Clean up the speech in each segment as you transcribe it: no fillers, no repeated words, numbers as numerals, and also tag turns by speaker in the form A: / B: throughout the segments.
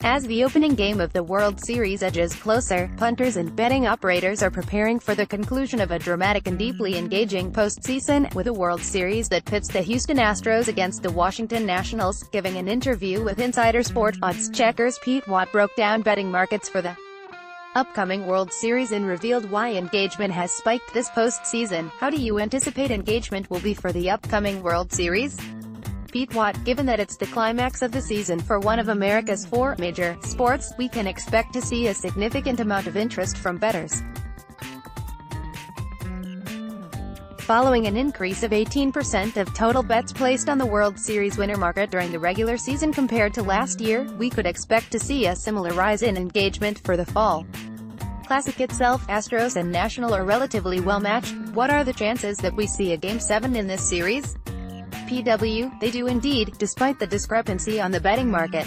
A: As the opening game of the World Series edges closer, punters and betting operators are preparing for the conclusion of a dramatic and deeply engaging postseason, with a World Series that pits the Houston Astros against the Washington Nationals. Giving an interview with Insider Sport, Oddschecker's Pete Watt broke down betting markets for the upcoming World Series and revealed why engagement has spiked this postseason. How do you anticipate engagement will be for the upcoming World Series? Pete Watt: given that it's the climax of the season for one of America's four major sports, we can expect to see a significant amount of interest from bettors. Following an increase of 18% of total bets placed on the World Series winner market during the regular season compared to last year, we could expect to see a similar rise in engagement for the fall. Classic itself, Astros and National are relatively well matched. What are the chances that we see a Game 7 in this series? PW, they do indeed, despite the discrepancy on the betting market.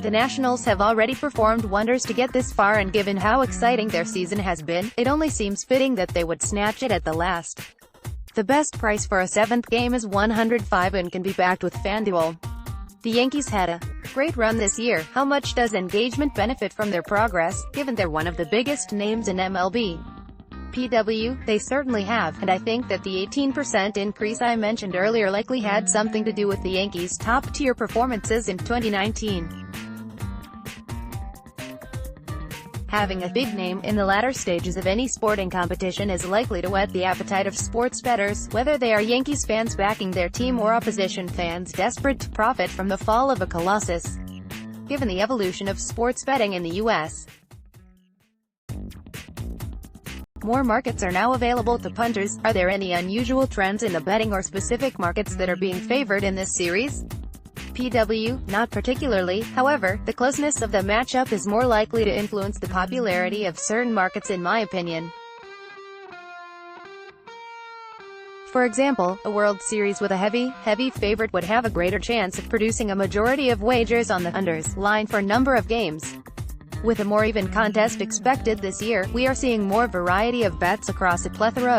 A: The Nationals have already performed wonders to get this far, and given how exciting their season has been, it only seems fitting that they would snatch it at the last. The best price for a seventh game is $105 and can be backed with FanDuel. The Yankees had a great run this year. How much does engagement benefit from their progress, given they're one of the biggest names in MLB? PW, they certainly have, and I think that the 18% increase I mentioned earlier likely had something to do with the Yankees' top-tier performances in 2019. Having a big name in the latter stages of any sporting competition is likely to whet the appetite of sports bettors, whether they are Yankees fans backing their team or opposition fans desperate to profit from the fall of a colossus. Given the evolution of sports betting in the U.S., more markets are now available to punters. Are there any unusual trends in the betting or specific markets that are being favored in this series? PW, not particularly. However, the closeness of the matchup is more likely to influence the popularity of certain markets in my opinion. For example, a World Series with a heavy favorite would have a greater chance of producing a majority of wagers on the unders line for number of games. With a more even contest expected this year, we are seeing more variety of bets across a plethora of